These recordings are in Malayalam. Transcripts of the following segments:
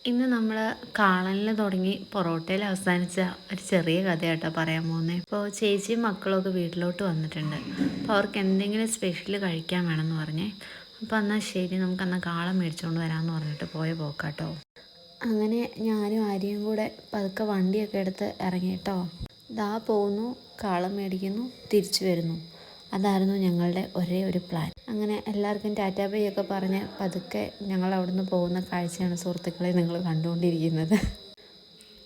ഇന്ന് നമ്മൾ കാളനിൽ തുടങ്ങി പൊറോട്ടയിൽ അവസാനിച്ച ഒരു ചെറിയ കഥയാട്ടോ പറയാൻ പോകുന്നത്. ഇപ്പോൾ ചേച്ചിയും മക്കളൊക്കെ വീട്ടിലോട്ട് വന്നിട്ടുണ്ട്. അപ്പോൾ അവർക്ക് എന്തെങ്കിലും സ്പെഷ്യൽ കഴിക്കാൻ വേണമെന്ന് പറഞ്ഞേ. അപ്പോൾ എന്നാൽ ശരി, നമുക്കെന്നാൽ കാള മേടിച്ചുകൊണ്ട് വരാമെന്ന് പറഞ്ഞിട്ട് പോയ പോക്കാട്ടോ. അങ്ങനെ ഞാനും ആര്യയും കൂടെ പതുക്കെ വണ്ടിയൊക്കെ എടുത്ത് ഇറങ്ങിയിട്ടോ. ഇതാ പോകുന്നു, കാള മേടിക്കുന്നു, തിരിച്ചു വരുന്നു. അതായിരുന്നു ഞങ്ങളുടെ ഒരേ ഒരു പ്ലാൻ. അങ്ങനെ എല്ലാവർക്കും ടാറ്റാ ബൈ ഒക്കെ പറഞ്ഞ് പതുക്കെ ഞങ്ങൾ അവിടുന്ന് പോകുന്ന കാഴ്ചയാണ് സുഹൃത്തുക്കളെ നിങ്ങൾ കണ്ടുകൊണ്ടിരിക്കുന്നത്.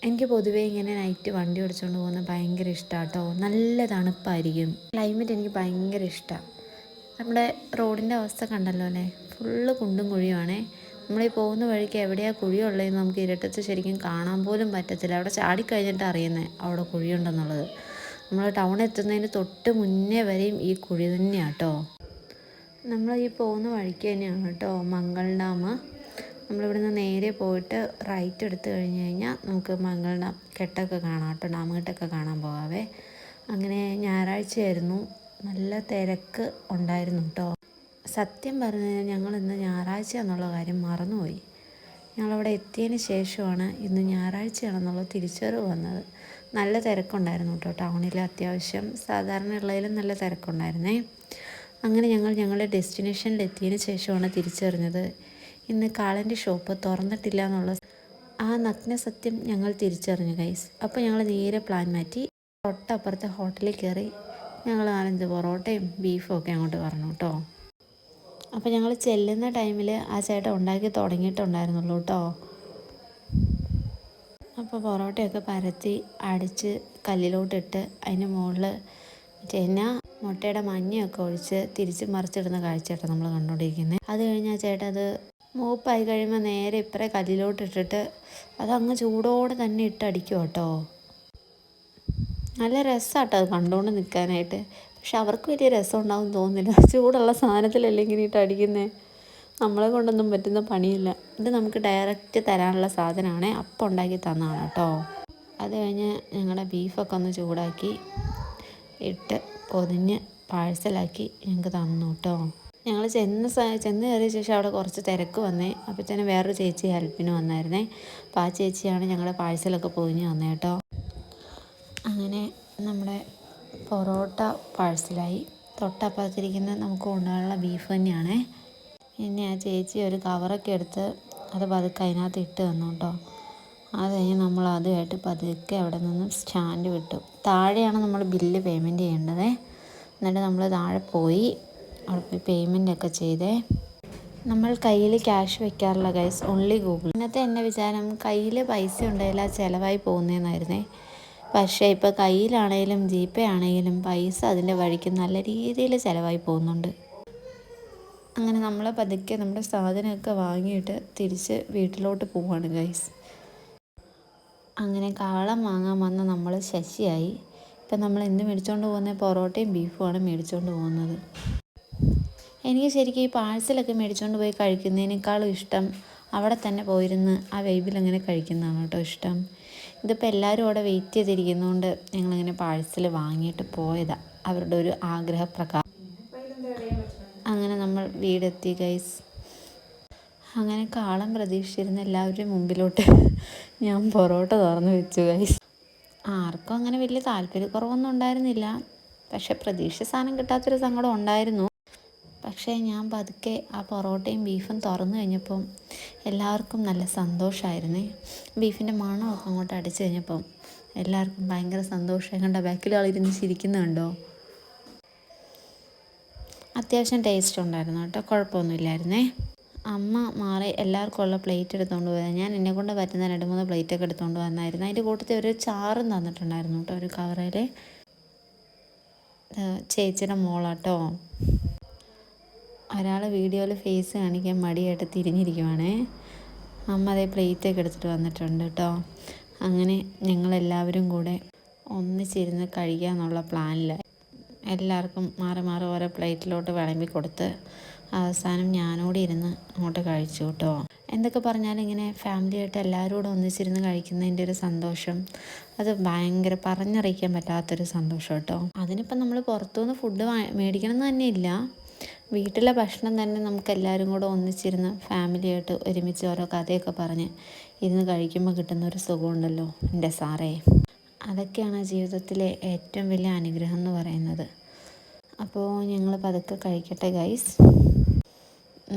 എനിക്ക് പൊതുവേ ഇങ്ങനെ നൈറ്റ് വണ്ടി ഓടിച്ചുകൊണ്ട് പോകുന്നത് ഭയങ്കര ഇഷ്ടമാണ് കേട്ടോ. നല്ല തണുപ്പായിരിക്കും, ക്ലൈമറ്റ് എനിക്ക് ഭയങ്കര ഇഷ്ടമാണ്. നമ്മുടെ റോഡിൻ്റെ അവസ്ഥ കണ്ടല്ലോ അല്ലേ, ഫുള്ള് കുണ്ടും കുഴിയുമാണേ. നമ്മളീ പോകുന്ന വഴിക്ക് എവിടെയാണ് കുഴിയുള്ളതെന്ന് നമുക്ക് ഇരട്ടത്ത് ശരിക്കും കാണാൻ പോലും പറ്റത്തില്ല. അവിടെ ചാടിക്കഴിഞ്ഞിട്ട് അറിയുന്നത് അവിടെ കുഴിയുണ്ടെന്നുള്ളത്. നമ്മൾ ടൗൺ എത്തുന്നതിന് തൊട്ട് മുന്നേ വരെയും ഈ കുഴി തന്നെയാണ് കേട്ടോ. നമ്മൾ ഈ പോകുന്ന വഴിക്ക് തന്നെയാണ് കേട്ടോ മംഗൾ ഡാം. നമ്മളിവിടുന്ന് നേരെ പോയിട്ട് റൈറ്റ് എടുത്ത് കഴിഞ്ഞ് കഴിഞ്ഞാൽ നമുക്ക് മംഗൾ ഡാം കെട്ടൊക്കെ കാണാം കേട്ടോ, ഡാം കെട്ടൊക്കെ കാണാൻ പോകാവേ. അങ്ങനെ ഞായറാഴ്ചയായിരുന്നു, നല്ല തിരക്ക് ഉണ്ടായിരുന്നു കേട്ടോ. സത്യം പറഞ്ഞാൽ ഞങ്ങളിന്ന് ഞായറാഴ്ച എന്നുള്ള കാര്യം മറന്നുപോയി. ഞങ്ങളവിടെ എത്തിയതിന് ശേഷമാണ് ഇന്ന് ഞായറാഴ്ചയാണെന്നുള്ള തിരിച്ചറിവ് വന്നത്. നല്ല തിരക്കുണ്ടായിരുന്നു കേട്ടോ ടൗണിൽ, അത്യാവശ്യം സാധാരണ ഉള്ളതിലും നല്ല തിരക്കുണ്ടായിരുന്നേ. അങ്ങനെ ഞങ്ങൾ ഞങ്ങളുടെ ഡെസ്റ്റിനേഷനിൽ എത്തിയതിന് ശേഷമാണ് തിരിച്ചറിഞ്ഞത് ഇന്ന് കാളൻ്റെ ഷോപ്പ് തുറന്നിട്ടില്ല എന്നുള്ള ആ നഗ്ന സത്യം ഞങ്ങൾ തിരിച്ചറിഞ്ഞു ഗൈസ്. അപ്പോൾ ഞങ്ങൾ നേരെ പ്ലാൻ മാറ്റി തൊട്ടപ്പുറത്തെ ഹോട്ടലിൽ കയറി ഞങ്ങൾ 4-5 പൊറോട്ടയും ബീഫും ഒക്കെ അങ്ങോട്ട് പറഞ്ഞു കേട്ടോ. അപ്പോൾ ഞങ്ങൾ ചെല്ലുന്ന ടൈമിൽ ആ ചേട്ടൻ ഉണ്ടാക്കി തുടങ്ങിയിട്ടുണ്ടായിരുന്നുള്ളൂ കേട്ടോ. അപ്പോൾ പൊറോട്ടയൊക്കെ പരത്തി അടിച്ച് കല്ലിലോട്ടിട്ട് അതിന് മുകളിൽ പിന്നെ മുട്ടയുടെ മഞ്ഞയൊക്കെ ഒഴിച്ച് തിരിച്ച് മറിച്ചിടുന്ന കാഴ്ചയാട്ടോ നമ്മൾ കണ്ടുകൊണ്ടിരിക്കുന്നത്. അത് കഴിഞ്ഞ് ആ ചേട്ടൻ അത് മൂപ്പായി കഴിയുമ്പോൾ നേരെ ഇപ്പറേ കല്ലിലോട്ടിട്ടിട്ട് അതങ്ങ് ചൂടോടെ തന്നെ ഇട്ടടിക്കും കേട്ടോ. നല്ല രസമാട്ടോ അത് കണ്ടുകൊണ്ട് നിൽക്കാനായിട്ട്. പക്ഷെ അവർക്ക് വലിയ രസം ഉണ്ടാവും തോന്നുന്നില്ല, ചൂടുള്ള സാധനത്തിലല്ലേ ഇങ്ങനെ ഇട്ട് അടിക്കുന്നത്. നമ്മളെ കൊണ്ടൊന്നും പറ്റുന്ന പണിയില്ല. ഇത് നമുക്ക് ഡയറക്റ്റ് തരാനുള്ള സാധനമാണ്, അപ്പം ഉണ്ടാക്കി തന്നതാണ് കേട്ടോ. അത് കഴിഞ്ഞ് ഞങ്ങളുടെ ബീഫൊക്കെ ഒന്ന് ചൂടാക്കി ഇട്ട് പൊതിഞ്ഞ് പാഴ്സലാക്കി ഞങ്ങൾക്ക് തന്നു കേട്ടോ. ഞങ്ങൾ ചെന്ന് കയറിയ ശേഷം അവിടെ കുറച്ച് തിരക്ക് വന്നേ. അപ്പോൾ തന്നെ വേറൊരു ചേച്ചി ഹെൽപ്പിന് വന്നായിരുന്നേ. അപ്പോൾ ആ ചേച്ചിയാണ് ഞങ്ങളുടെ പാഴ്സലൊക്കെ പൊതിഞ്ഞ് തന്നേ കേട്ടോ. അങ്ങനെ നമ്മുടെ പൊറോട്ട പാഴ്സലായി. തൊട്ടപ്പുറത്തിരിക്കുന്ന നമുക്ക് കൊണ്ടുപോകാനുള്ള ബീഫ് തന്നെയാണേ. പിന്നെ ആ ചേച്ചി ഒരു കവറൊക്കെ എടുത്ത് അത് പതുക്കെ അതിനകത്ത് ഇട്ട് തന്നു കേട്ടോ. അത് കഴിഞ്ഞ് നമ്മൾ അതുമായിട്ട് പതുക്കെ അവിടെ നിന്ന് സ്റ്റാൻഡ് വിട്ടു. താഴെയാണ് നമ്മൾ ബില്ല് പേയ്മെൻറ്റ് ചെയ്യേണ്ടത്. എന്നിട്ട് നമ്മൾ താഴെ പോയി അവിടെ പോയി പേയ്മെൻറ്റൊക്കെ ചെയ്തേ. നമ്മൾ കയ്യിൽ ക്യാഷ് വെക്കാറില്ല ഗൈസ്, ഓൺലി ഗൂഗിൾ. ഇന്നത്തെ എൻ്റെ വിചാരം കയ്യിൽ പൈസ ഉണ്ടായില്ല ചിലവായി പോകുന്നതെന്നായിരുന്നേ. പക്ഷേ ഇപ്പോൾ കയ്യിലാണെങ്കിലും ജി പേ ആണെങ്കിലും പൈസ അതിൻ്റെ വഴിക്ക് നല്ല രീതിയിൽ ചിലവായി പോകുന്നുണ്ട്. അങ്ങനെ നമ്മൾ പതുക്കെ നമ്മുടെ സാധനമൊക്കെ വാങ്ങിയിട്ട് തിരിച്ച് വീട്ടിലോട്ട് പോവാണ് ഗൈസ്. അങ്ങനെ കാളം വാങ്ങാൻ വന്ന നമ്മൾ ശശിയായി. ഇപ്പം നമ്മൾ എന്ത് മേടിച്ചുകൊണ്ട് പോകുന്നത്? പൊറോട്ടയും ബീഫുമാണ് മേടിച്ചുകൊണ്ട് പോകുന്നത്. എനിക്ക് ശരിക്കും ഈ പാഴ്സലൊക്കെ മേടിച്ചുകൊണ്ട് പോയി കഴിക്കുന്നതിനേക്കാളും ഇഷ്ടം അവിടെ തന്നെ പോയിരുന്ന് ആ വൈബിൽ അങ്ങനെ കഴിക്കുന്നതാണ് കേട്ടോ ഇഷ്ടം. ഇതിപ്പോൾ എല്ലാവരും അവിടെ വെയിറ്റ് ചെയ്തിരിക്കുന്നതുകൊണ്ട് ഞങ്ങളിങ്ങനെ പാഴ്സൽ വാങ്ങിയിട്ട് പോയതാണ്, അവരുടെ ഒരു ആഗ്രഹപ്രകാരം. അങ്ങനെ നമ്മൾ വീടെത്തി ഗൈസ്. അങ്ങനെ കാളം പ്രതീക്ഷിച്ചിരുന്ന എല്ലാവരുടെയും മുമ്പിലോട്ട് ഞാൻ പൊറോട്ട തുറന്ന് വെച്ചു ഗൈസ്. ആർക്കും അങ്ങനെ വലിയ താല്പര്യക്കുറവൊന്നും ഉണ്ടായിരുന്നില്ല. പക്ഷെ പ്രതീക്ഷിച്ച സാധനം കിട്ടാത്തൊരു സങ്കടം ഉണ്ടായിരുന്നു. പക്ഷേ ഞാൻ പതുക്കെ ആ പൊറോട്ടയും ബീഫും തുറന്നു കഴിഞ്ഞപ്പം എല്ലാവർക്കും നല്ല സന്തോഷമായിരുന്നേ. ബീഫിൻ്റെ മണമൊക്കെ അങ്ങോട്ട് അടിച്ചു കഴിഞ്ഞപ്പം എല്ലാവർക്കും ഭയങ്കര സന്തോഷമായി. കണ്ടോ ബാക്കിൽ ആളിരുന്ന് ചിരിക്കുന്നുണ്ടോ? അത്യാവശ്യം ടേസ്റ്റ് ഉണ്ടായിരുന്നു കേട്ടോ, കുഴപ്പമൊന്നുമില്ലായിരുന്നേ. അമ്മ മാറി എല്ലാവർക്കും ഉള്ള പ്ലേറ്റ് എടുത്തുകൊണ്ട് പോയത്. ഞാൻ എന്നെക്കൊണ്ട് പറ്റുന്ന 2-3 പ്ലേറ്റൊക്കെ എടുത്തുകൊണ്ട് വന്നായിരുന്നു. അതിൻ്റെ കൂട്ടത്തിൽ ഒരു ചാറും തന്നിട്ടുണ്ടായിരുന്നു കേട്ടോ ഒരു കവറിൽ. ചേച്ചിയുടെ മോളാട്ടോ. ഒരാൾ വീഡിയോയിൽ ഫേസ് കാണിക്കാൻ മടിയായിട്ട് തിരിഞ്ഞിരിക്കുവാണേ. അമ്മ അതേ പ്ലേറ്റൊക്കെ എടുത്തിട്ട് വന്നിട്ടുണ്ട് കേട്ടോ. അങ്ങനെ ഞങ്ങളെല്ലാവരും കൂടെ ഒന്നിച്ചിരുന്ന് കഴിക്കാമെന്നുള്ള പ്ലാനിലായി. എല്ലാവർക്കും മാറി മാറി ഓരോ പ്ലേറ്റിലോട്ട് വിളമ്പി കൊടുത്ത് അവസാനം ഞാനോടെ ഇരുന്ന് അങ്ങോട്ട് കഴിച്ചു കേട്ടോ. എന്തൊക്കെ പറഞ്ഞാലും ഇങ്ങനെ ഫാമിലിയായിട്ട് എല്ലാവരും കൂടെ ഒന്നിച്ചിരുന്ന് കഴിക്കുന്നതിൻ്റെ ഒരു സന്തോഷം അത് ഭയങ്കര പറഞ്ഞറിയിക്കാൻ പറ്റാത്തൊരു സന്തോഷം കേട്ടോ. അതിനിപ്പം നമ്മൾ പുറത്തുനിന്ന് ഫുഡ് മേടിക്കണം എന്ന് തന്നെ ഇല്ല. വീട്ടിലെ ഭക്ഷണം തന്നെ നമുക്ക് എല്ലാവരും കൂടെ ഒന്നിച്ചിരുന്ന് ഫാമിലിയായിട്ട് ഒരുമിച്ച് ഓരോ കഥയൊക്കെ പറഞ്ഞ് ഇരുന്ന് കഴിക്കുമ്പോൾ കിട്ടുന്ന ഒരു സുഖമുണ്ടല്ലോ എൻ്റെ സാറേ. അതൊക്കെയാണ് ജീവിതത്തിലെ ഏറ്റവും വലിയ അനുഗ്രഹം എന്ന് പറയുന്നത്. അപ്പോൾ ഞങ്ങൾ പതുക്കെ കഴിക്കട്ടെ ഗൈസ്.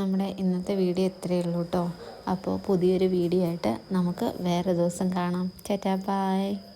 നമ്മുടെ ഇന്നത്തെ വീഡിയോ ഇത്രയേ ഉള്ളൂ കേട്ടോ. അപ്പോൾ പുതിയൊരു വീഡിയോ ആയിട്ട് നമുക്ക് വേറെ ദിവസം കാണാം. Tata bye.